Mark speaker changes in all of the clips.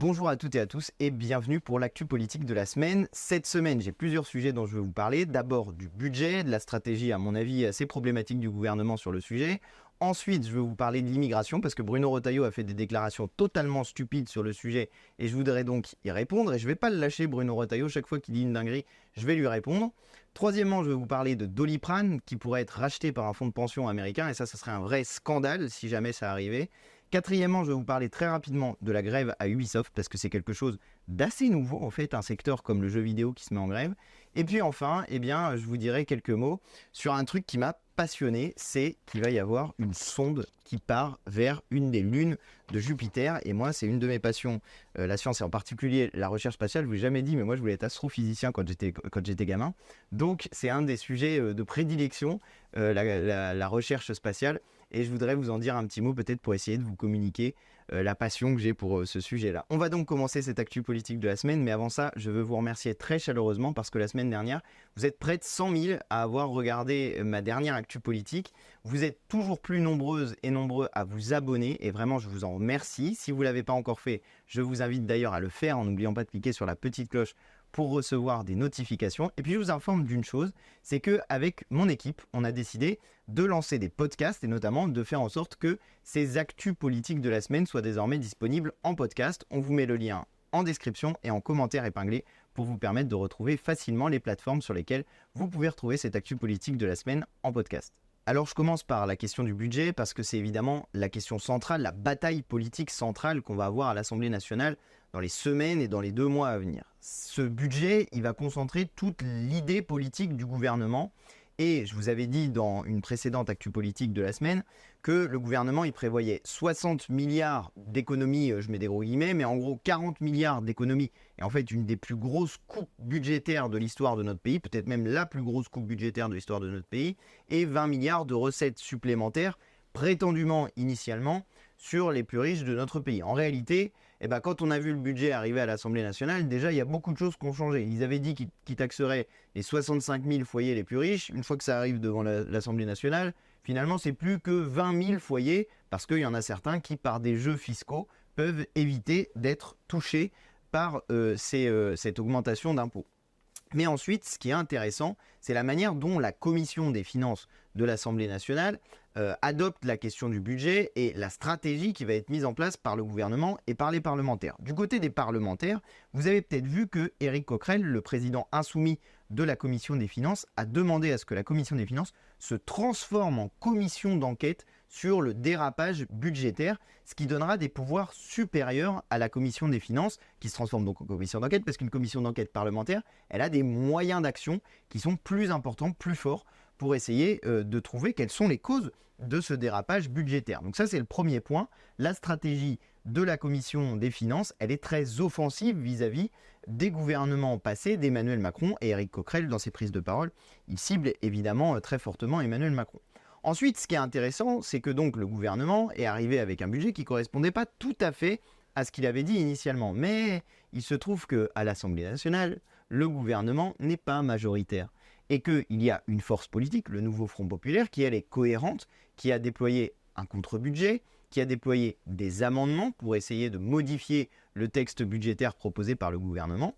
Speaker 1: Bonjour à toutes et à tous et bienvenue pour l'actu politique de la semaine. Cette semaine, j'ai plusieurs sujets dont je veux vous parler. D'abord du budget, de la stratégie à mon avis assez problématique du gouvernement sur le sujet. Ensuite, je veux vous parler de l'immigration parce que Bruno Retailleau a fait des déclarations totalement stupides sur le sujet et je voudrais donc y répondre. Et je ne vais pas le lâcher, Bruno Retailleau, chaque fois qu'il dit une dinguerie, je vais lui répondre. Troisièmement, je vais vous parler de Doliprane qui pourrait être racheté par un fonds de pension américain et ça serait un vrai scandale si jamais ça arrivait. Quatrièmement, je vais vous parler très rapidement de la grève à Ubisoft parce que c'est quelque chose d'assez nouveau en fait, un secteur comme le jeu vidéo qui se met en grève. Et puis enfin, je vous dirai quelques mots sur un truc qui m'a passionné, c'est qu'il va y avoir une sonde qui part vers une des lunes de Jupiter. Et moi, c'est une de mes passions, la science et en particulier la recherche spatiale. Je vous l'ai jamais dit, mais moi, je voulais être astrophysicien quand j'étais gamin. Donc, c'est un des sujets de prédilection, la recherche spatiale. Et je voudrais vous en dire un petit mot peut-être pour essayer de vous communiquer la passion que j'ai pour ce sujet-là. On va donc commencer cette actu politique de la semaine, mais avant ça, je veux vous remercier très chaleureusement parce que la semaine dernière, vous êtes près de 100 000 à avoir regardé ma dernière actu politique. Vous êtes toujours plus nombreuses et nombreux à vous abonner et vraiment, je vous en remercie. Si vous ne l'avez pas encore fait, je vous invite d'ailleurs à le faire en n'oubliant pas de cliquer sur la petite cloche pour recevoir des notifications. Et puis je vous informe d'une chose, c'est qu'avec mon équipe, on a décidé de lancer des podcasts et notamment de faire en sorte que ces actus politiques de la semaine soient désormais disponibles en podcast. On vous met le lien en description et en commentaire épinglé pour vous permettre de retrouver facilement les plateformes sur lesquelles vous pouvez retrouver cette actu politique de la semaine en podcast. Alors je commence par la question du budget parce que c'est évidemment la question centrale, la bataille politique centrale qu'on va avoir à l'Assemblée nationale dans les semaines et dans les 2 mois à venir. Ce budget, il va concentrer toute l'idée politique du gouvernement et je vous avais dit dans une précédente actu politique de la semaine que le gouvernement il prévoyait 60 milliards d'économies, je mets des gros guillemets, mais en gros 40 milliards d'économies et en fait une des plus grosses coupes budgétaires de l'histoire de notre pays, peut-être même la plus grosse coupe budgétaire de l'histoire de notre pays, et 20 milliards de recettes supplémentaires prétendument initialement sur les plus riches de notre pays. En réalité, quand on a vu le budget arriver à l'Assemblée nationale, déjà il y a beaucoup de choses qui ont changé. Ils avaient dit qu'ils taxeraient les 65 000 foyers les plus riches. Une fois que ça arrive devant l'Assemblée nationale, finalement c'est plus que 20 000 foyers parce qu'il y en a certains qui, par des jeux fiscaux, peuvent éviter d'être touchés par cette augmentation d'impôts. Mais ensuite, ce qui est intéressant, c'est la manière dont la commission des finances de l'Assemblée nationale adopte la question du budget et la stratégie qui va être mise en place par le gouvernement et par les parlementaires. Du côté des parlementaires, vous avez peut-être vu que Éric Coquerel, le président insoumis de la commission des finances, a demandé à ce que la commission des finances se transforme en commission d'enquête sur le dérapage budgétaire, ce qui donnera des pouvoirs supérieurs à la commission des finances, qui se transforme donc en commission d'enquête, parce qu'une commission d'enquête parlementaire, elle a des moyens d'action qui sont plus importants, plus forts, pour essayer de trouver quelles sont les causes de ce dérapage budgétaire. Donc ça, c'est le premier point. La stratégie de la commission des finances, elle est très offensive vis-à-vis des gouvernements passés, d'Emmanuel Macron et Éric Coquerel, dans ses prises de parole. Il cible évidemment très fortement Emmanuel Macron. Ensuite, ce qui est intéressant, c'est que donc le gouvernement est arrivé avec un budget qui ne correspondait pas tout à fait à ce qu'il avait dit initialement. Mais il se trouve qu'à l'Assemblée nationale, le gouvernement n'est pas majoritaire. Et qu'il y a une force politique, le nouveau Front populaire, qui elle est cohérente, qui a déployé un contre-budget, qui a déployé des amendements pour essayer de modifier le texte budgétaire proposé par le gouvernement.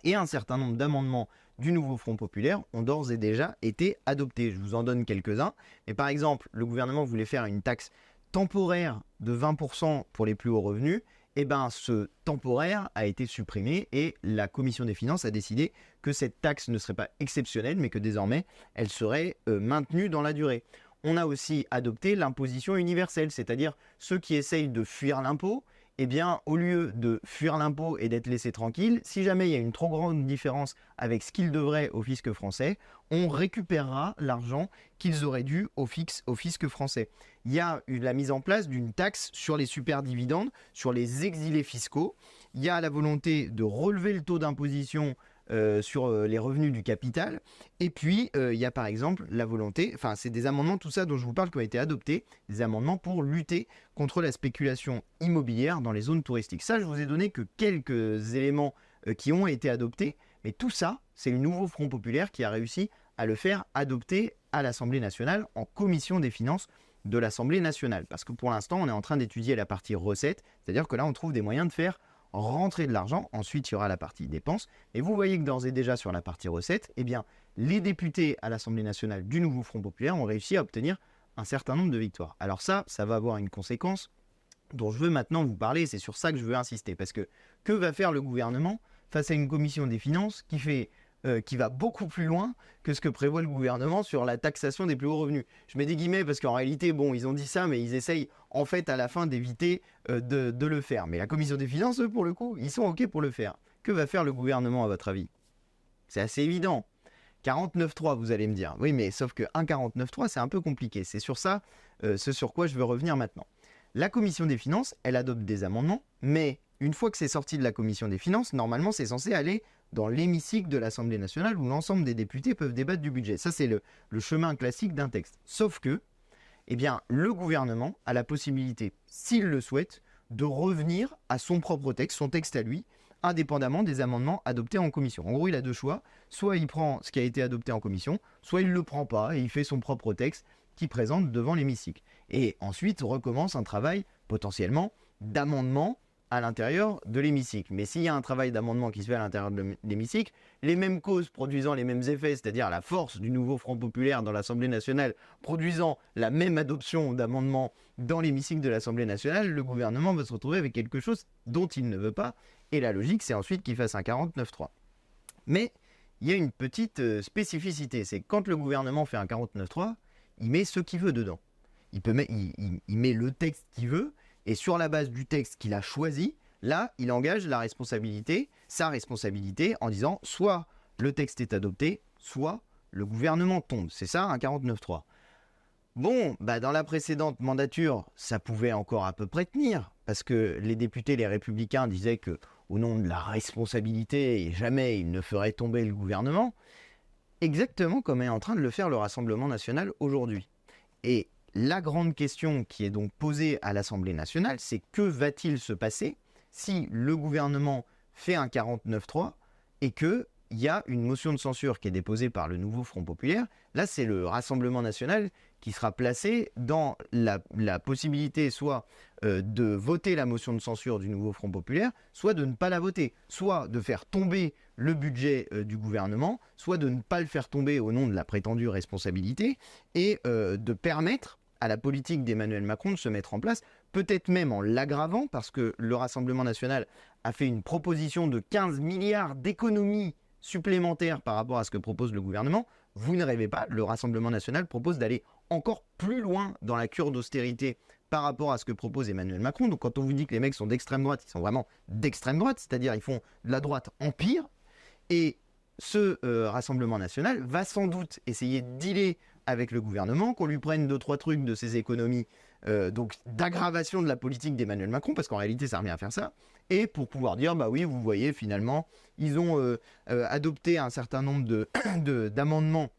Speaker 1: Et un certain nombre d'amendements du nouveau Front populaire ont d'ores et déjà été adoptés. Je vous en donne quelques-uns. Mais par exemple, le gouvernement voulait faire une taxe temporaire de 20% pour les plus hauts revenus. Ce temporaire a été supprimé et la commission des finances a décidé que cette taxe ne serait pas exceptionnelle, mais que désormais, elle serait maintenue dans la durée. On a aussi adopté l'imposition universelle, c'est-à-dire ceux qui essayent de fuir l'impôt, au lieu de fuir l'impôt et d'être laissés tranquilles, si jamais il y a une trop grande différence avec ce qu'ils devraient au fisc français, on récupérera l'argent qu'ils auraient dû au fisc français. Il y a eu la mise en place d'une taxe sur les superdividendes, sur les exilés fiscaux. Il y a la volonté de relever le taux d'imposition sur les revenus du capital. Et puis, il y a par exemple la volonté, c'est des amendements, tout ça dont je vous parle, qui ont été adoptés, des amendements pour lutter contre la spéculation immobilière dans les zones touristiques. Ça, je vous ai donné que quelques éléments qui ont été adoptés, mais tout ça, c'est le nouveau Front populaire qui a réussi à le faire adopter à l'Assemblée nationale en commission des finances de l'Assemblée nationale. Parce que pour l'instant, on est en train d'étudier la partie recettes, c'est-à-dire que là, on trouve des moyens de faire rentrer de l'argent. Ensuite, il y aura la partie dépenses. Et vous voyez que d'ores et déjà sur la partie recettes, eh bien, les députés à l'Assemblée nationale du nouveau Front populaire ont réussi à obtenir un certain nombre de victoires. Alors ça va avoir une conséquence dont je veux maintenant vous parler, c'est sur ça que je veux insister, parce que va faire le gouvernement face à une commission des finances qui va beaucoup plus loin que ce que prévoit le gouvernement sur la taxation des plus hauts revenus. Je mets des guillemets parce qu'en réalité, bon, ils ont dit ça, mais ils essayent en fait à la fin d'éviter de le faire. Mais la commission des finances, eux, pour le coup, ils sont OK pour le faire. Que va faire le gouvernement à votre avis? C'est assez évident. 49.3, vous allez me dire. Oui, mais sauf que 1,49.3, c'est un peu compliqué. C'est sur ça, ce sur quoi je veux revenir maintenant. La commission des finances, elle adopte des amendements, mais une fois que c'est sorti de la commission des finances, normalement, c'est censé aller dans l'hémicycle de l'Assemblée nationale où l'ensemble des députés peuvent débattre du budget. Ça, c'est le chemin classique d'un texte. Sauf que, eh bien, le gouvernement a la possibilité, s'il le souhaite, de revenir à son propre texte, son texte à lui, indépendamment des amendements adoptés en commission. En gros, il a deux choix. Soit il prend ce qui a été adopté en commission, soit il ne le prend pas et il fait son propre texte qu'il présente devant l'hémicycle. Et ensuite, recommence un travail potentiellement d'amendement à l'intérieur de l'hémicycle. Mais s'il y a un travail d'amendement qui se fait à l'intérieur de l'hémicycle, les mêmes causes produisant les mêmes effets, c'est-à-dire la force du nouveau Front populaire dans l'Assemblée nationale produisant la même adoption d'amendements dans l'hémicycle de l'Assemblée nationale, le gouvernement va se retrouver avec quelque chose dont il ne veut pas. Et la logique, c'est ensuite qu'il fasse un 49.3. Mais il y a une petite spécificité, c'est que quand le gouvernement fait un 49.3, il met ce qu'il veut dedans. Il met le texte qu'il veut, et sur la base du texte qu'il a choisi, là, il engage sa responsabilité, en disant soit le texte est adopté, soit le gouvernement tombe. C'est ça, un 49.3. Bon, dans la précédente mandature, ça pouvait encore à peu près tenir, parce que les députés, les républicains, disaient que au nom de la responsabilité, jamais ils ne feraient tomber le gouvernement, exactement comme est en train de le faire le Rassemblement national aujourd'hui. Et la grande question qui est donc posée à l'Assemblée nationale, c'est que va-t-il se passer si le gouvernement fait un 49.3 et qu'il y a une motion de censure qui est déposée par le nouveau Front populaire. Là, c'est le Rassemblement national qui sera placé dans la possibilité soit de voter la motion de censure du nouveau Front populaire, soit de ne pas la voter, soit de faire tomber le budget du gouvernement, soit de ne pas le faire tomber au nom de la prétendue responsabilité, et de permettre à la politique d'Emmanuel Macron de se mettre en place, peut-être même en l'aggravant, parce que le Rassemblement national a fait une proposition de 15 milliards d'économies supplémentaires par rapport à ce que propose le gouvernement. Vous ne rêvez pas, le Rassemblement national propose d'aller encore plus loin dans la cure d'austérité par rapport à ce que propose Emmanuel Macron. Donc quand on vous dit que les mecs sont d'extrême droite, ils sont vraiment d'extrême droite, c'est-à-dire ils font de la droite en pire. Et ce Rassemblement national va sans doute essayer de dealer avec le gouvernement, qu'on lui prenne 2-3 trucs de ses économies, donc d'aggravation de la politique d'Emmanuel Macron, parce qu'en réalité ça revient à faire ça, et pour pouvoir dire, oui, vous voyez, finalement, ils ont adopté un certain nombre d'amendements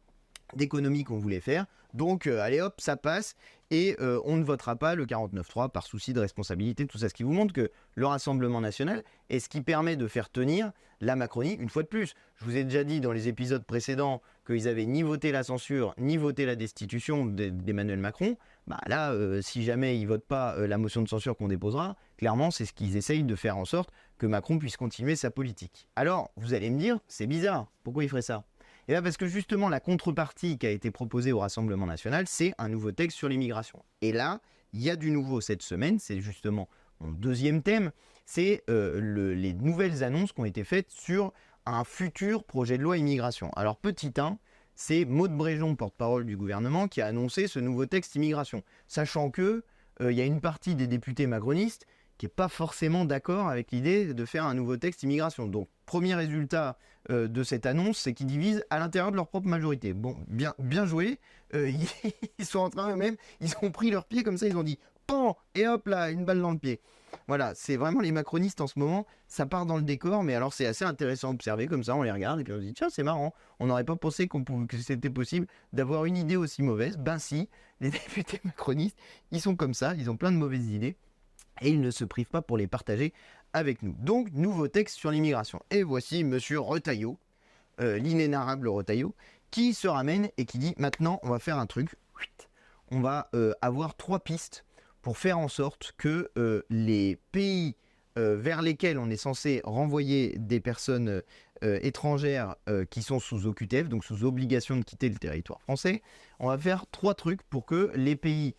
Speaker 1: d'économies qu'on voulait faire, donc allez hop, ça passe, et on ne votera pas le 49.3 par souci de responsabilité, tout ça, ce qui vous montre que le Rassemblement national est ce qui permet de faire tenir la Macronie, une fois de plus. Je vous ai déjà dit dans les épisodes précédents qu'ils n'avaient ni voté la censure, ni voté la destitution d'Emmanuel Macron. Là, si jamais ils ne votent pas la motion de censure qu'on déposera, clairement, c'est ce qu'ils essayent de faire en sorte que Macron puisse continuer sa politique. Alors, vous allez me dire, c'est bizarre, pourquoi il ferait ça ? Et là, parce que justement, la contrepartie qui a été proposée au Rassemblement national, c'est un nouveau texte sur l'immigration. Et là, il y a du nouveau cette semaine, c'est justement mon deuxième thème, c'est les nouvelles annonces qui ont été faites sur un futur projet de loi immigration. Alors, petit 1, c'est Maud Bréjon, porte-parole du gouvernement, qui a annoncé ce nouveau texte immigration, sachant que il y a une partie des députés macronistes qui n'est pas forcément d'accord avec l'idée de faire un nouveau texte immigration. Donc, premier résultat de cette annonce, c'est qu'ils divisent à l'intérieur de leur propre majorité. Bon, bien joué. Ils sont en train eux-mêmes, ils ont pris leur pied comme ça, ils ont dit « Pan !» et hop là, une balle dans le pied. Voilà, c'est vraiment les macronistes en ce moment, ça part dans le décor, mais alors c'est assez intéressant à observer comme ça, on les regarde et puis on se dit « Tiens, c'est marrant, on n'aurait pas pensé que c'était possible d'avoir une idée aussi mauvaise. » Ben si, les députés macronistes, ils sont comme ça, ils ont plein de mauvaises idées. Et ils ne se privent pas pour les partager avec nous. Donc, nouveau texte sur l'immigration. Et voici Monsieur Retailleau, l'inénarrable Retailleau, qui se ramène et qui dit « Maintenant, on va faire un truc. On va avoir 3 pistes pour faire en sorte que les pays vers lesquels on est censé renvoyer des personnes étrangères qui sont sous OQTF, donc sous obligation de quitter le territoire français, on va faire 3 trucs pour que les pays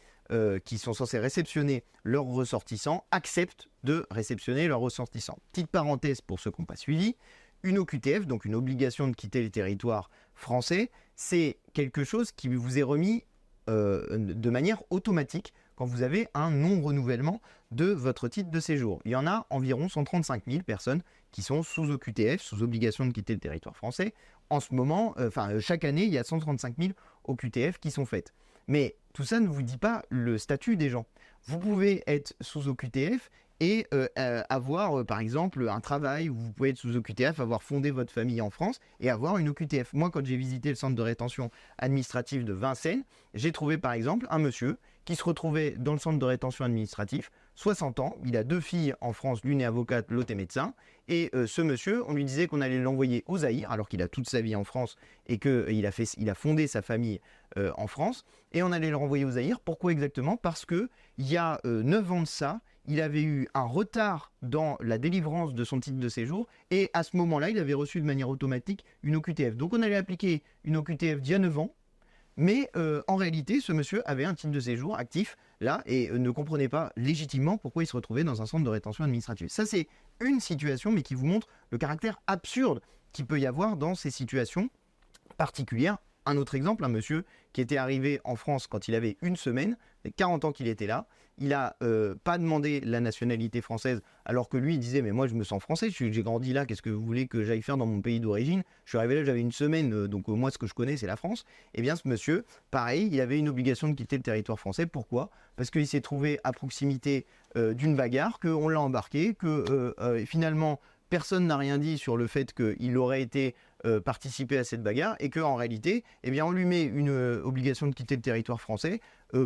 Speaker 1: qui sont censés réceptionner leurs ressortissants acceptent de réceptionner leurs ressortissants. Petite parenthèse pour ceux qui n'ont pas suivi, une OQTF, donc une obligation de quitter le territoire français, c'est quelque chose qui vous est remis de manière automatique quand vous avez un non-renouvellement de votre titre de séjour. Il y en a environ 135 000 personnes qui sont sous OQTF, sous obligation de quitter le territoire français. En ce moment, chaque année, il y a 135 000 OQTF qui sont faites. Mais tout ça ne vous dit pas le statut des gens. Vous pouvez être sous OQTF et avoir, par exemple, un travail, où vous pouvez être sous OQTF, avoir fondé votre famille en France et avoir une OQTF. Moi, quand j'ai visité le centre de rétention administrative de Vincennes, j'ai trouvé, par exemple, un monsieur qui se retrouvait dans le centre de rétention administratif, 60 ans, il a 2 filles en France, l'une est avocate, l'autre est médecin, et ce monsieur, on lui disait qu'on allait l'envoyer au Zaïre, alors qu'il a toute sa vie en France et qu'il a fondé sa famille en France, et on allait le renvoyer au Zaïre. Pourquoi exactement? Parce qu'il y a 9 ans de ça, il avait eu un retard dans la délivrance de son titre de séjour, et à ce moment-là, il avait reçu de manière automatique une OQTF. Donc on allait appliquer une OQTF d'il y a 9 ans, mais en réalité, ce monsieur avait un titre de séjour actif là et ne comprenait pas légitimement pourquoi il se retrouvait dans un centre de rétention administrative. Ça, c'est une situation, mais qui vous montre le caractère absurde qu'il peut y avoir dans ces situations particulières. Un autre exemple, un monsieur qui était arrivé en France quand il avait 1 semaine, 40 ans qu'il était là, il n'a pas demandé la nationalité française, alors que lui il disait mais moi je me sens français, j'ai grandi là, qu'est-ce que vous voulez que j'aille faire dans mon pays d'origine? Je suis arrivé là, j'avais 1 semaine, donc moi ce que je connais c'est la France. Et bien ce monsieur, pareil, il avait une obligation de quitter le territoire français. Pourquoi? Parce qu'il s'est trouvé à proximité d'une bagarre, qu'on l'a embarqué, que finalement personne n'a rien dit sur le fait qu'il aurait été participé à cette bagarre, et qu'en réalité, eh bien, on lui met une obligation de quitter le territoire français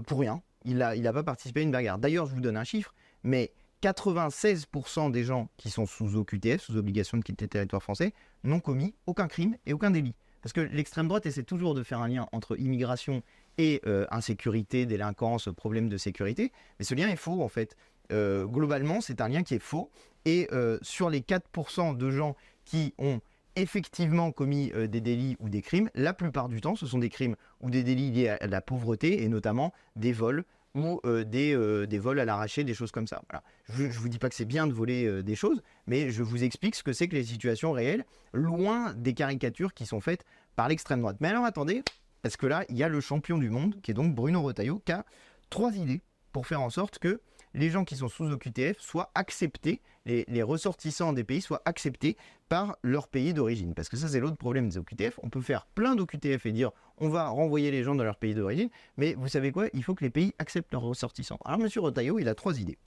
Speaker 1: pour rien. Il n'a pas participé à une bagarre. D'ailleurs, je vous donne un chiffre, mais 96% des gens qui sont sous OQTF, sous obligation de quitter le territoire français, n'ont commis aucun crime et aucun délit. Parce que l'extrême droite essaie toujours de faire un lien entre immigration et insécurité, délinquance, problème de sécurité, mais ce lien est faux en fait. Globalement, c'est un lien qui est faux, et sur les 4% de gens qui ont effectivement commis des délits ou des crimes, la plupart du temps, ce sont des crimes ou des délits liés à la pauvreté, et notamment des vols ou des vols à l'arraché, des choses comme ça. Voilà. Je ne vous dis pas que c'est bien de voler des choses, mais je vous explique ce que c'est que les situations réelles, loin des caricatures qui sont faites par l'extrême droite. Mais alors attendez, parce que là, il y a le champion du monde, qui est donc Bruno Retailleau, qui a 3 idées pour faire en sorte que les gens qui sont sous OQTF soient acceptés, les ressortissants des pays soient acceptés par leur pays d'origine. Parce que ça, c'est l'autre problème des OQTF. On peut faire plein d'OQTF et dire on va renvoyer les gens dans leur pays d'origine, mais vous savez quoi? Il faut que les pays acceptent leurs ressortissants. Alors, M. Retailleau, il a 3 idées.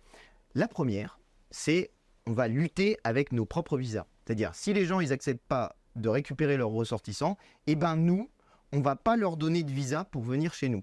Speaker 1: La première, c'est on va lutter avec nos propres visas. C'est-à-dire, si les gens, ils n'acceptent pas de récupérer leurs ressortissants, eh ben nous, on ne va pas leur donner de visa pour venir chez nous.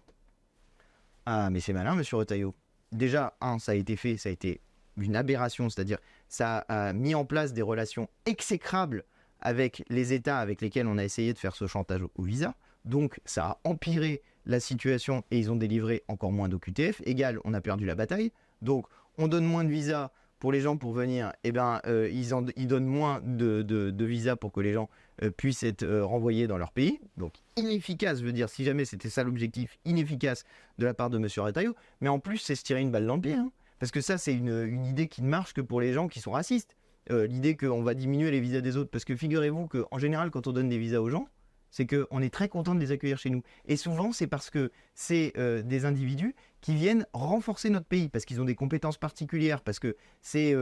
Speaker 1: Ah, mais c'est malin, M. Retailleau. Déjà, ça a été fait, ça a été une aberration, c'est-à-dire ça a mis en place des relations exécrables avec les États avec lesquels on a essayé de faire ce chantage au visa. Donc ça a empiré la situation et ils ont délivré encore moins d'OQTF. Égal, on a perdu la bataille. Donc on donne moins de visas pour les gens pour venir, eh ben, ils donnent moins de visas pour que les gens puissent être renvoyés dans leur pays. Donc inefficace, je veux dire, si jamais c'était ça l'objectif, inefficace de la part de M. Retailleau. Mais en plus, c'est se tirer une balle dans le pied. Hein, parce que ça, c'est une idée qui ne marche que pour les gens qui sont racistes. L'idée qu'on va diminuer les visas des autres. Parce que figurez-vous qu'en général, quand on donne des visas aux gens, c'est qu'on est très content de les accueillir chez nous. Et souvent, c'est parce que c'est des individus qui viennent renforcer notre pays, parce qu'ils ont des compétences particulières, parce que c'est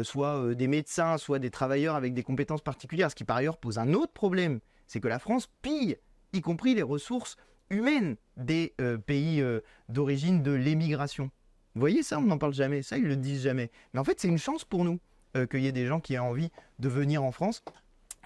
Speaker 1: soit des médecins, soit des travailleurs avec des compétences particulières, ce qui par ailleurs pose un autre problème, c'est que la France pille, y compris les ressources humaines des pays d'origine de l'émigration. Vous voyez ça, on n'en parle jamais, ça ils le disent jamais. Mais en fait, c'est une chance pour nous qu'il y ait des gens qui aient envie de venir en France.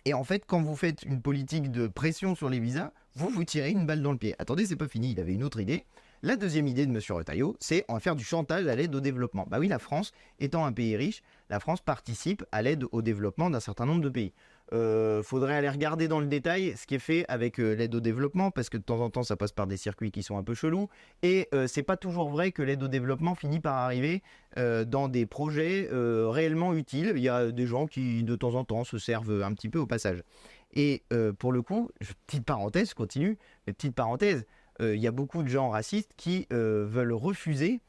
Speaker 1: Et en fait, quand vous faites une politique de pression sur les visas, vous tirez une balle dans le pied. Attendez, c'est pas fini, il avait une autre idée. La deuxième idée de M. Retailleau, c'est on va faire du chantage à l'aide au développement. Bah oui, la France, étant un pays riche, la France participe à l'aide au développement d'un certain nombre de pays. faudrait aller regarder dans le détail ce qui est fait avec l'aide au développement, parce que de temps en temps, ça passe par des circuits qui sont un peu chelous. Et c'est pas toujours vrai que l'aide au développement finit par arriver dans des projets réellement utiles. Il y a des gens qui, de temps en temps, se servent un petit peu au passage. Et pour le coup, petite parenthèse, je continue, mais petite parenthèse, il y a beaucoup de gens racistes qui veulent refuser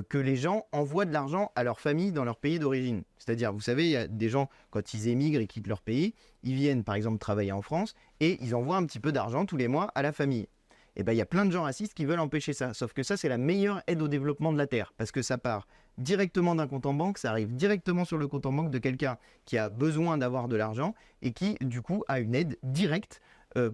Speaker 1: que les gens envoient de l'argent à leur famille dans leur pays d'origine. C'est-à-dire, vous savez, il y a des gens, quand ils émigrent et quittent leur pays, ils viennent par exemple travailler en France et ils envoient un petit peu d'argent tous les mois à la famille. Et bien, il y a plein de gens racistes qui veulent empêcher ça. Sauf que ça, c'est la meilleure aide au développement de la Terre. Parce que ça part directement d'un compte en banque, ça arrive directement sur le compte en banque de quelqu'un qui a besoin d'avoir de l'argent et qui, du coup, a une aide directe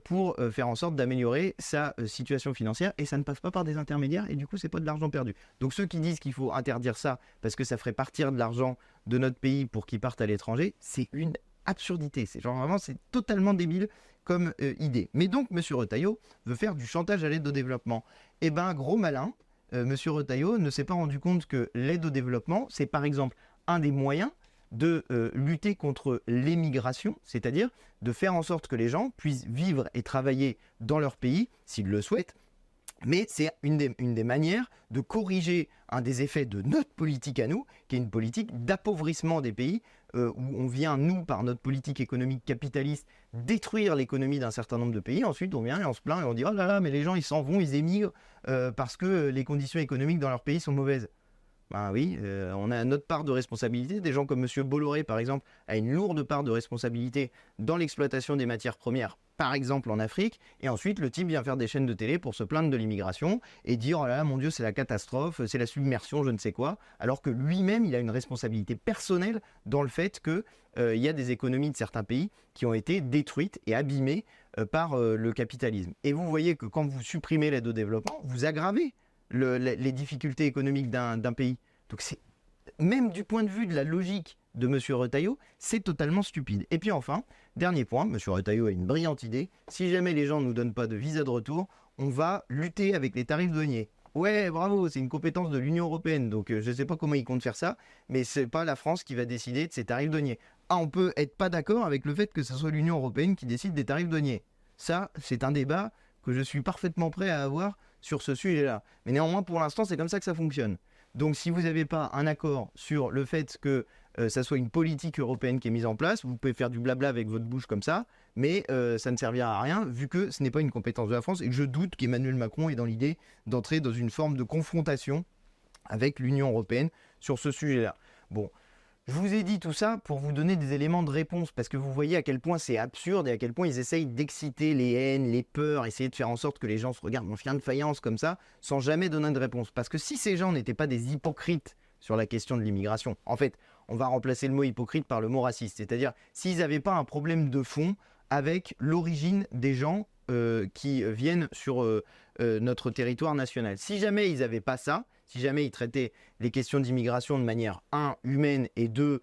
Speaker 1: pour faire en sorte d'améliorer sa situation financière, et ça ne passe pas par des intermédiaires, et du coup c'est pas de l'argent perdu. Donc ceux qui disent qu'il faut interdire ça parce que ça ferait partir de l'argent de notre pays pour qu'il parte à l'étranger, c'est une absurdité. C'est genre vraiment, c'est totalement débile comme idée. Mais donc M. Retailleau veut faire du chantage à l'aide au développement. Eh ben gros malin, M. Retailleau ne s'est pas rendu compte que l'aide au développement, c'est par exemple un des moyens de lutter contre l'émigration, c'est-à-dire de faire en sorte que les gens puissent vivre et travailler dans leur pays, s'ils le souhaitent, mais c'est une des manières de corriger un des effets de notre politique à nous, qui est une politique d'appauvrissement des pays, où on vient, nous, par notre politique économique capitaliste, détruire l'économie d'un certain nombre de pays. Ensuite, on vient et on se plaint et on dit « Oh là là, mais les gens, ils s'en vont, ils émigrent parce que les conditions économiques dans leur pays sont mauvaises. » Ben oui, on a notre part de responsabilité. Des gens comme M. Bolloré, par exemple, a une lourde part de responsabilité dans l'exploitation des matières premières, par exemple en Afrique. Et ensuite, le type vient faire des chaînes de télé pour se plaindre de l'immigration et dire « Oh là là, mon Dieu, c'est la catastrophe, c'est la submersion, je ne sais quoi », alors que lui-même, il a une responsabilité personnelle dans le fait qu'il y a des économies de certains pays qui ont été détruites et abîmées par le capitalisme. Et vous voyez que quand vous supprimez l'aide au développement, vous aggravez les difficultés économiques d'un pays. Donc c'est, même du point de vue de la logique de M. Retailleau, c'est totalement stupide. Et puis enfin, dernier point, M. Retailleau a une brillante idée. Si jamais les gens ne nous donnent pas de visa de retour, on va lutter avec les tarifs douaniers. Ouais, bravo, c'est une compétence de l'Union européenne, donc je ne sais pas comment ils comptent faire ça, mais c'est pas la France qui va décider de ces tarifs douaniers. Ah, on peut être pas d'accord avec le fait que ce soit l'Union européenne qui décide des tarifs douaniers. Ça, c'est un débat que je suis parfaitement prêt à avoir sur ce sujet-là. Mais néanmoins, pour l'instant, c'est comme ça que ça fonctionne. Donc, si vous n'avez pas un accord sur le fait que ça soit une politique européenne qui est mise en place, vous pouvez faire du blabla avec votre bouche comme ça, mais ça ne servira à rien, vu que ce n'est pas une compétence de la France, et que je doute qu'Emmanuel Macron ait dans l'idée d'entrer dans une forme de confrontation avec l'Union européenne sur ce sujet-là. Bon. Je vous ai dit tout ça pour vous donner des éléments de réponse, parce que vous voyez à quel point c'est absurde et à quel point ils essayent d'exciter les haines, les peurs, essayer de faire en sorte que les gens se regardent en chien de faïence comme ça, sans jamais donner de réponse. Parce que si ces gens n'étaient pas des hypocrites sur la question de l'immigration, en fait, on va remplacer le mot hypocrite par le mot raciste, c'est-à-dire s'ils n'avaient pas un problème de fond avec l'origine des gens qui viennent sur notre territoire national. Si jamais ils n'avaient pas ça, si jamais ils traitaient les questions d'immigration de manière, 1, humaine et 2,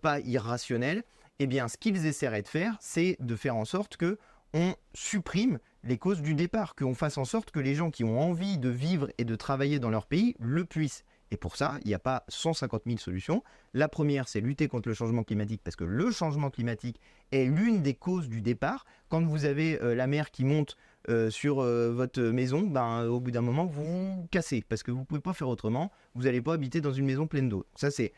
Speaker 1: pas irrationnelle, eh bien, ce qu'ils essaieraient de faire, c'est de faire en sorte qu'on supprime les causes du départ, qu'on fasse en sorte que les gens qui ont envie de vivre et de travailler dans leur pays le puissent. Et pour ça, il n'y a pas 150 000 solutions. La première, c'est lutter contre le changement climatique, parce que le changement climatique est l'une des causes du départ. Quand vous avez la mer qui monte sur votre maison, au bout d'un moment, vous vous cassez, parce que vous ne pouvez pas faire autrement. Vous n'allez pas habiter dans une maison pleine d'eau. Ça, c'est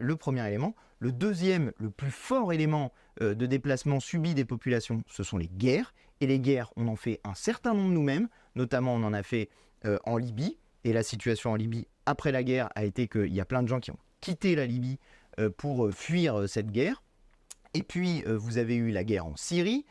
Speaker 1: le premier élément. Le deuxième, le plus fort élément de déplacement subi des populations, ce sont les guerres. Et les guerres, on en fait un certain nombre nous-mêmes. Notamment, on en a fait en Libye. Et la situation en Libye, après la guerre, a été qu'il y a plein de gens qui ont quitté la Libye pour fuir cette guerre. Et puis, vous avez eu la guerre en Syrie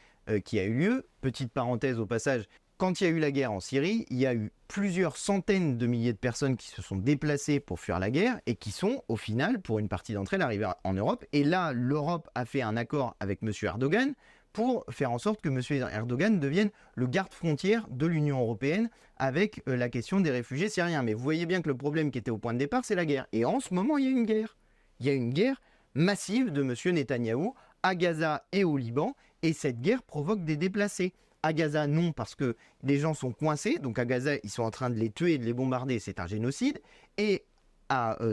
Speaker 1: qui a eu lieu. Petite parenthèse au passage, quand il y a eu la guerre en Syrie, il y a eu plusieurs centaines de milliers de personnes qui se sont déplacées pour fuir la guerre et qui sont, au final, pour une partie d'entre elles, arrivées en Europe. Et là, l'Europe a fait un accord avec M. Erdogan pour faire en sorte que M. Erdogan devienne le garde-frontière de l'Union européenne avec la question des réfugiés syriens. Mais vous voyez bien que le problème qui était au point de départ, c'est la guerre. Et en ce moment, il y a une guerre. Il y a une guerre massive de M. Netanyahou à Gaza et au Liban, et cette guerre provoque des déplacés. À Gaza, non, parce que les gens sont coincés, donc à Gaza, ils sont en train de les tuer et de les bombarder, c'est un génocide. Et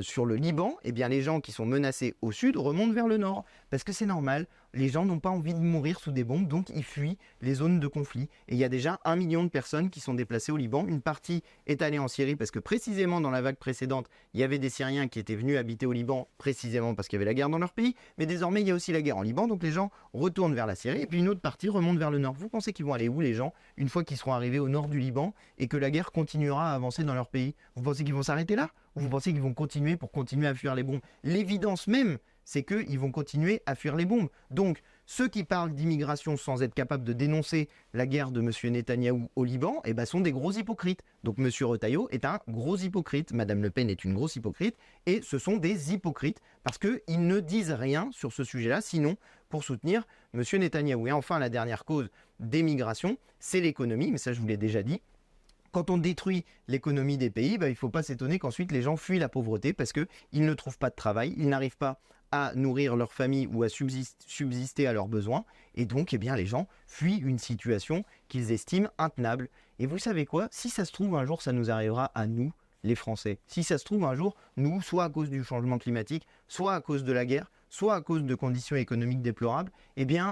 Speaker 1: sur le Liban, eh bien, les gens qui sont menacés au sud remontent vers le nord, Parce que c'est normal, les gens n'ont pas envie de mourir sous des bombes, donc ils fuient les zones de conflit. Et il y a déjà 1 million de personnes qui sont déplacées au Liban. Une partie est allée en Syrie parce que précisément dans la vague précédente, il y avait des Syriens qui étaient venus habiter au Liban précisément parce qu'il y avait la guerre dans leur pays. Mais désormais, il y a aussi la guerre en Liban, donc les gens retournent vers la Syrie. Et puis une autre partie remonte vers le nord. Vous pensez qu'ils vont aller où, les gens, une fois qu'ils seront arrivés au nord du Liban et que la guerre continuera à avancer dans leur pays? Vous pensez qu'ils vont s'arrêter là? Ou vous pensez qu'ils vont continuer pour continuer à fuir les bombes? L'évidence même, c'est qu'ils vont continuer à fuir les bombes. Donc, ceux qui parlent d'immigration sans être capables de dénoncer la guerre de M. Netanyahou au Liban, sont des gros hypocrites. Donc, M. Retailleau est un gros hypocrite, Mme Le Pen est une grosse hypocrite, et ce sont des hypocrites parce qu'ils ne disent rien sur ce sujet-là, sinon pour soutenir M. Netanyahou. Et enfin, la dernière cause d'émigration, c'est l'économie, mais ça je vous l'ai déjà dit. Quand on détruit l'économie des pays, il ne faut pas s'étonner qu'ensuite les gens fuient la pauvreté parce qu'ils ne trouvent pas de travail, ils n'arrivent pas à nourrir leur famille ou à subsister à leurs besoins. Et donc, les gens fuient une situation qu'ils estiment intenable. Et vous savez quoi? Si ça se trouve, un jour, ça nous arrivera à nous, les Français. Si ça se trouve, un jour, nous, soit à cause du changement climatique, soit à cause de la guerre, soit à cause de conditions économiques déplorables,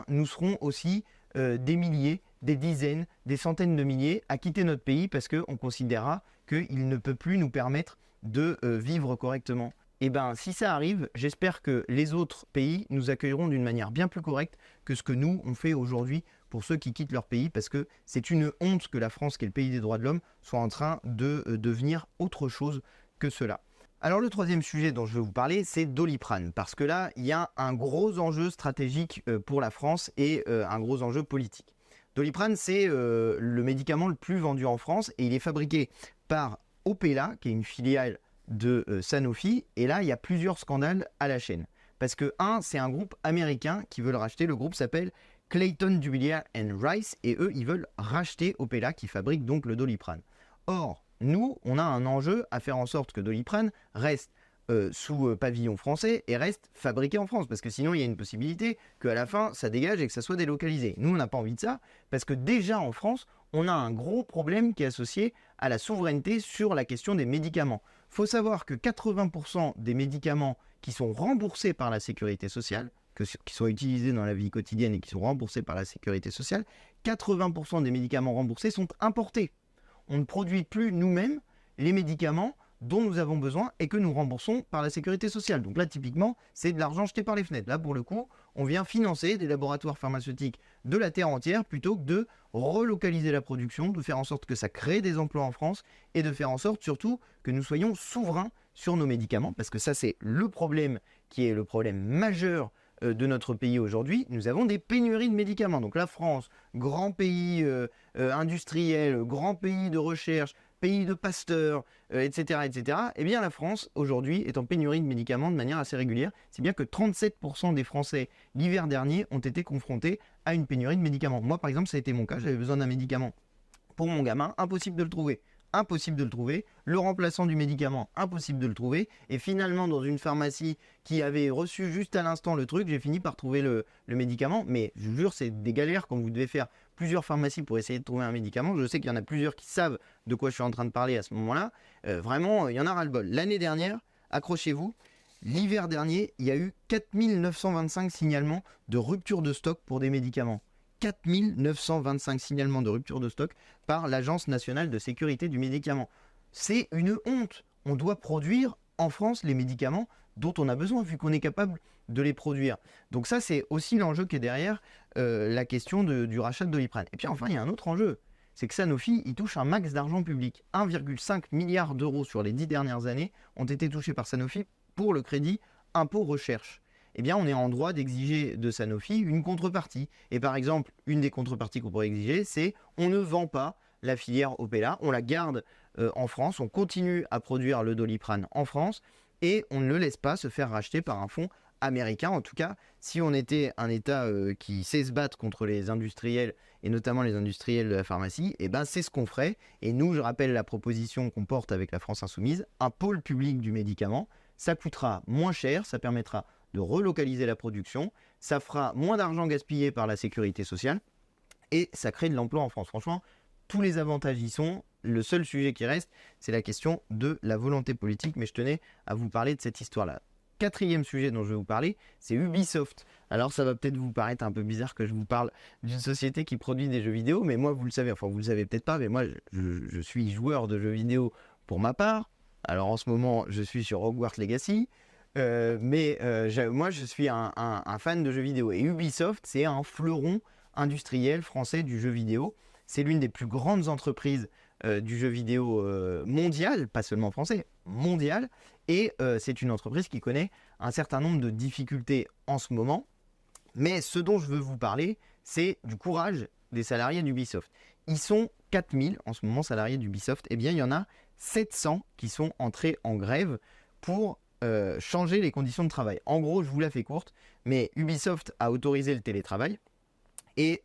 Speaker 1: nous serons aussi des milliers, des dizaines, des centaines de milliers à quitter notre pays parce qu'on considérera qu'il ne peut plus nous permettre de vivre correctement. Si ça arrive, j'espère que les autres pays nous accueilleront d'une manière bien plus correcte que ce que nous, on fait aujourd'hui pour ceux qui quittent leur pays, parce que c'est une honte que la France, qui est le pays des droits de l'homme, soit en train de devenir autre chose que cela. Alors le troisième sujet dont je veux vous parler, c'est Doliprane, parce que là, il y a un gros enjeu stratégique pour la France et un gros enjeu politique. Doliprane, c'est le médicament le plus vendu en France et il est fabriqué par Opella, qui est une filiale de Sanofi, et là il y a plusieurs scandales à la chaîne parce que c'est un groupe américain qui veut le racheter. Le groupe s'appelle Clayton, Dubilier and Rice et eux ils veulent racheter Opella qui fabrique donc le Doliprane. Or nous on a un enjeu à faire en sorte que Doliprane reste sous pavillon français et reste fabriqué en France, parce que sinon il y a une possibilité qu'à la fin ça dégage et que ça soit délocalisé. Nous on n'a pas envie de ça, parce que déjà en France on a un gros problème qui est associé à la souveraineté sur la question des médicaments. Il faut savoir que 80% des médicaments qui sont remboursés par la sécurité sociale, qui sont utilisés dans la vie quotidienne et qui sont remboursés par la sécurité sociale, 80% des médicaments remboursés sont importés. On ne produit plus nous-mêmes les médicaments dont nous avons besoin et que nous remboursons par la sécurité sociale. Donc là, typiquement, c'est de l'argent jeté par les fenêtres. Là, pour le coup, on vient financer des laboratoires pharmaceutiques de la terre entière plutôt que de relocaliser la production, de faire en sorte que ça crée des emplois en France et de faire en sorte surtout que nous soyons souverains sur nos médicaments, parce que ça, c'est le problème qui est le problème majeur de notre pays aujourd'hui. Nous avons des pénuries de médicaments. Donc la France, grand pays industriel, grand pays de recherche, pays de Pasteur, etc., etc., la France, aujourd'hui, est en pénurie de médicaments de manière assez régulière. C'est bien que 37% des Français, l'hiver dernier, ont été confrontés à une pénurie de médicaments. Moi, par exemple, ça a été mon cas. J'avais besoin d'un médicament pour mon gamin. Impossible de le trouver. Impossible de le trouver. Le remplaçant du médicament, impossible de le trouver. Et finalement, dans une pharmacie qui avait reçu juste à l'instant le truc, j'ai fini par trouver le médicament. Mais je vous jure, c'est des galères quand vous devez faire plusieurs pharmacies pour essayer de trouver un médicament. Je sais qu'il y en a plusieurs qui savent de quoi je suis en train de parler à ce moment-là. Vraiment, il y en a ras-le-bol. L'année dernière, accrochez-vous, l'hiver dernier, il y a eu 4925 signalements de rupture de stock pour des médicaments. 4925 signalements de rupture de stock par l'Agence nationale de sécurité du médicament. C'est une honte. On doit produire en France les médicaments dont on a besoin, vu qu'on est capable de les produire. Donc ça, c'est aussi l'enjeu qui est derrière la question du rachat de Doliprane. Et puis enfin, il y a un autre enjeu. C'est que Sanofi, il touche un max d'argent public. 1,5 milliard d'euros sur les 10 dernières années ont été touchés par Sanofi pour le crédit impôt recherche. On est en droit d'exiger de Sanofi une contrepartie. Et par exemple, une des contreparties qu'on pourrait exiger, c'est on ne vend pas la filière Opella, on la garde en France, on continue à produire le Doliprane en France et on ne le laisse pas se faire racheter par un fonds américain. En tout cas, si on était un État qui sait se battre contre les industriels, et notamment les industriels de la pharmacie, c'est ce qu'on ferait. Et nous, je rappelle la proposition qu'on porte avec la France Insoumise, un pôle public du médicament, ça coûtera moins cher, ça permettra de relocaliser la production, ça fera moins d'argent gaspillé par la sécurité sociale et ça crée de l'emploi en France. Franchement, tous les avantages y sont. Le seul sujet qui reste, c'est la question de la volonté politique, mais je tenais à vous parler de cette histoire-là. quatrième sujet dont je vais vous parler, c'est Ubisoft. Alors ça va peut-être vous paraître un peu bizarre que je vous parle d'une société qui produit des jeux vidéo, mais moi vous le savez, enfin vous le savez peut-être pas, mais moi je suis joueur de jeux vidéo pour ma part. Alors en ce moment je suis sur Hogwarts Legacy, moi je suis un fan de jeux vidéo. Et Ubisoft, c'est un fleuron industriel français du jeu vidéo. C'est l'une des plus grandes entreprises du jeu vidéo mondial, pas seulement français, mondial. Et c'est une entreprise qui connaît un certain nombre de difficultés en ce moment. Mais ce dont je veux vous parler, c'est du courage des salariés d'Ubisoft. Ils sont 4000 en ce moment salariés d'Ubisoft. Eh bien, il y en a 700 qui sont entrés en grève pour changer les conditions de travail. En gros, je vous la fais courte, mais Ubisoft a autorisé le télétravail. Et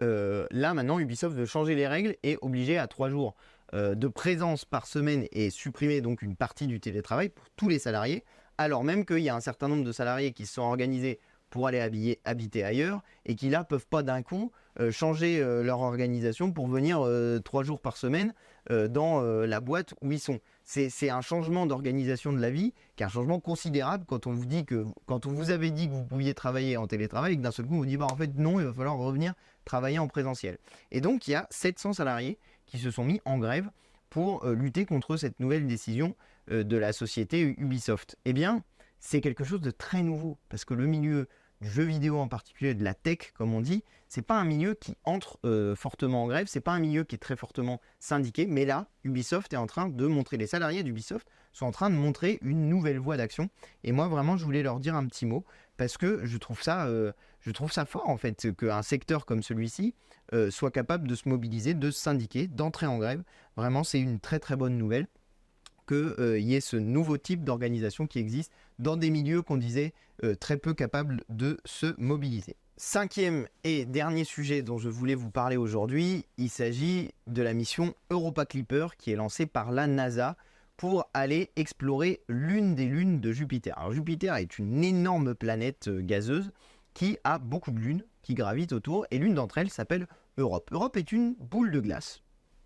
Speaker 1: là, maintenant, Ubisoft veut changer les règles et obliger à 3 jours de présence par semaine et supprimer donc une partie du télétravail pour tous les salariés, alors même qu'il y a un certain nombre de salariés qui se sont organisés pour aller habiter ailleurs et qui là peuvent pas d'un coup changer leur organisation pour venir 3 jours par semaine dans la boîte où ils sont. C'est un changement d'organisation de la vie qui est un changement considérable quand on vous avait dit que vous pouviez travailler en télétravail et que d'un seul coup on vous dit en fait non, il va falloir revenir travailler en présentiel. Et donc il y a 700 salariés qui se sont mis en grève pour lutter contre cette nouvelle décision de la société Ubisoft. Eh bien, c'est quelque chose de très nouveau parce que le milieu du jeu vidéo en particulier, de la tech comme on dit, c'est pas un milieu qui entre fortement en grève, c'est pas un milieu qui est très fortement syndiqué, mais là, Ubisoft est en train de montrer, les salariés d'Ubisoft sont en train de montrer une nouvelle voie d'action. Et moi vraiment, je voulais leur dire un petit mot parce que je trouve ça fort en fait qu'un secteur comme celui-ci soit capable de se mobiliser, de se syndiquer, d'entrer en grève. Vraiment, c'est une très très bonne nouvelle qu'il y ait ce nouveau type d'organisation qui existe dans des milieux qu'on disait très peu capables de se mobiliser. Cinquième et dernier sujet dont je voulais vous parler aujourd'hui, il s'agit de la mission Europa Clipper qui est lancée par la NASA pour aller explorer l'une des lunes de Jupiter. Alors Jupiter est une énorme planète gazeuse qui a beaucoup de lunes qui gravitent autour et l'une d'entre elles s'appelle Europe. Europe est une boule de glace,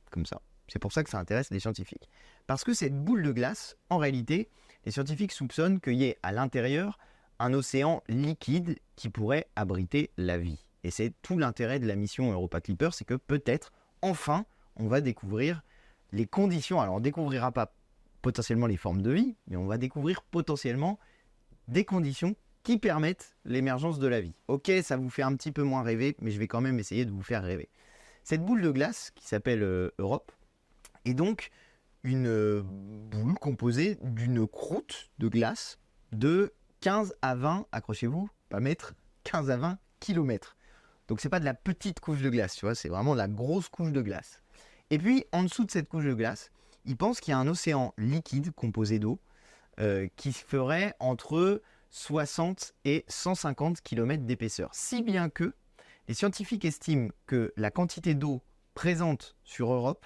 Speaker 1: comme ça. C'est pour ça que ça intéresse les scientifiques. Parce que cette boule de glace, en réalité, les scientifiques soupçonnent qu'il y ait à l'intérieur un océan liquide qui pourrait abriter la vie. Et c'est tout l'intérêt de la mission Europa Clipper, c'est que peut-être, enfin, on va découvrir les conditions. Alors on ne découvrira pas potentiellement les formes de vie, mais on va découvrir potentiellement des conditions qui permettent l'émergence de la vie. Ok, ça vous fait un petit peu moins rêver, mais je vais quand même essayer de vous faire rêver. Cette boule de glace, qui s'appelle Europe, est donc une boule composée d'une croûte de glace de 15 à 20, accrochez-vous, pas mètres, 15 à 20 kilomètres. Donc c'est pas de la petite couche de glace, tu vois, c'est vraiment de la grosse couche de glace. Et puis en dessous de cette couche de glace, ils pensent qu'il y a un océan liquide composé d'eau qui ferait entre 60 et 150 km d'épaisseur. Si bien que les scientifiques estiment que la quantité d'eau présente sur Europe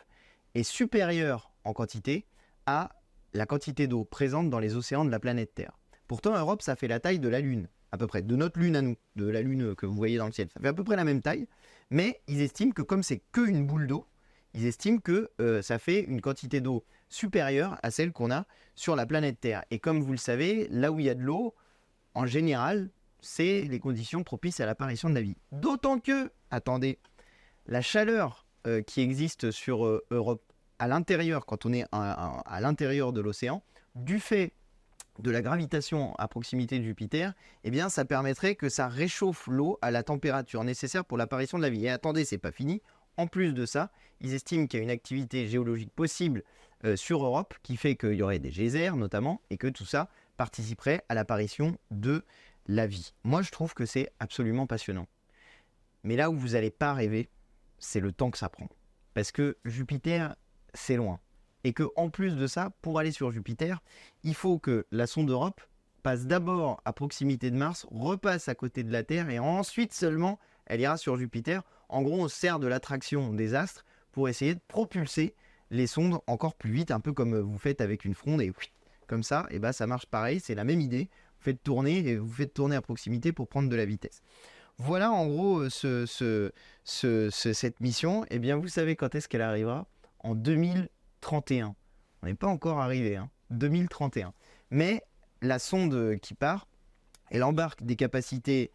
Speaker 1: est supérieure en quantité à la quantité d'eau présente dans les océans de la planète Terre. Pourtant, Europe, ça fait la taille de la Lune, à peu près, de notre Lune à nous, de la Lune que vous voyez dans le ciel. Ça fait à peu près la même taille, mais ils estiment que comme c'est qu'une boule d'eau, ils estiment que ça fait une quantité d'eau supérieure à celle qu'on a sur la planète Terre. Et comme vous le savez, là où il y a de l'eau, en général, c'est les conditions propices à l'apparition de la vie. D'autant que, attendez, la chaleur qui existe sur Europe à l'intérieur, quand on est à l'intérieur de l'océan, du fait de la gravitation à proximité de Jupiter, eh bien ça permettrait que ça réchauffe l'eau à la température nécessaire pour l'apparition de la vie. Et attendez, c'est pas fini. En plus de ça, ils estiment qu'il y a une activité géologique possible sur Europe qui fait qu'il y aurait des geysers notamment et que tout ça participerait à l'apparition de la vie. Moi, je trouve que c'est absolument passionnant. Mais là où vous n'allez pas rêver, c'est le temps que ça prend. Parce que Jupiter, c'est loin. Et qu'en plus de ça, pour aller sur Jupiter, il faut que la sonde Europe passe d'abord à proximité de Mars, repasse à côté de la Terre et ensuite seulement elle ira sur Jupiter. En gros, on sert de l'attraction des astres pour essayer de propulser les sondes encore plus vite, un peu comme vous faites avec une fronde et comme ça, et ça marche pareil, c'est la même idée. Vous faites tourner à proximité pour prendre de la vitesse. Voilà en gros cette mission. Et bien vous savez quand est-ce qu'elle arrivera ? En 2031. On n'est pas encore arrivé, 2031. Mais la sonde qui part, Elle embarque des capacités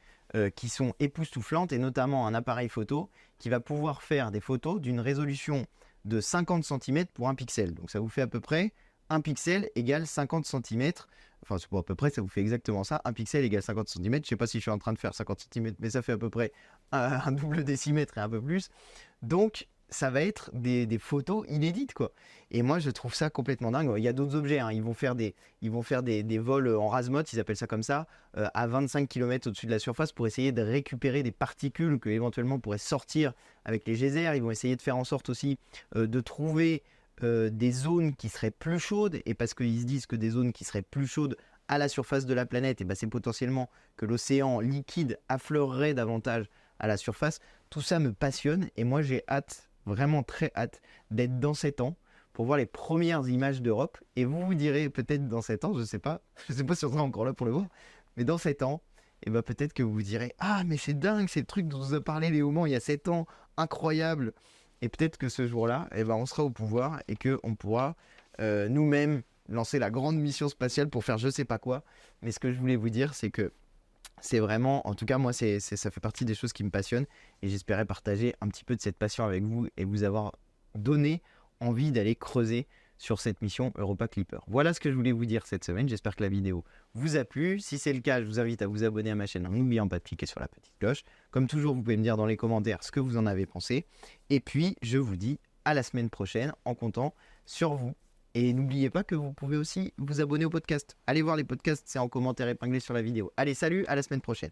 Speaker 1: qui sont époustouflantes et notamment un appareil photo qui va pouvoir faire des photos d'une résolution de 50 cm pour un pixel. Donc ça vous fait à peu près 1 pixel égale 50 cm. Enfin, c'est pas à peu près, ça vous fait exactement ça. 1 pixel égale 50 cm. Je ne sais pas si je suis en train de faire 50 cm, mais ça fait à peu près un double décimètre et un peu plus. Donc, ça va être des photos inédites, quoi. Et moi, je trouve ça complètement dingue. Il y a d'autres objets, hein. Ils vont faire des vols en razmot, ils appellent ça comme ça, à 25 km au-dessus de la surface pour essayer de récupérer des particules que éventuellement pourraient sortir avec les geysers. Ils vont essayer de faire en sorte aussi de trouver des zones qui seraient plus chaudes. Et parce qu'ils se disent que des zones qui seraient plus chaudes à la surface de la planète, et ben c'est potentiellement que l'océan liquide affleurerait davantage à la surface. Tout ça me passionne et moi j'ai hâte, vraiment très hâte, d'être dans 7 ans pour voir les premières images d'Europe. Et vous vous direz peut-être dans 7 ans, je sais pas si on sera encore là pour le voir, mais dans 7 ans, et ben peut-être que vous vous direz « Ah, mais c'est dingue, c'est le truc dont vous a parlé Léo Mans il y a 7 ans, incroyable !» Et peut-être que ce jour-là, et ben on sera au pouvoir et qu'on pourra nous-mêmes lancer la grande mission spatiale pour faire je sais pas quoi. Mais ce que je voulais vous dire, c'est que c'est vraiment, en tout cas moi, ça fait partie des choses qui me passionnent et j'espérais partager un petit peu de cette passion avec vous et vous avoir donné envie d'aller creuser sur cette mission Europa Clipper. Voilà ce que je voulais vous dire cette semaine. J'espère que la vidéo vous a plu. Si c'est le cas, je vous invite à vous abonner à ma chaîne en n'oubliant pas de cliquer sur la petite cloche. Comme toujours, vous pouvez me dire dans les commentaires ce que vous en avez pensé. Et puis, je vous dis à la semaine prochaine en comptant sur vous. Et n'oubliez pas que vous pouvez aussi vous abonner au podcast. Allez voir les podcasts, c'est en commentaire épinglé sur la vidéo. Allez, salut, à la semaine prochaine.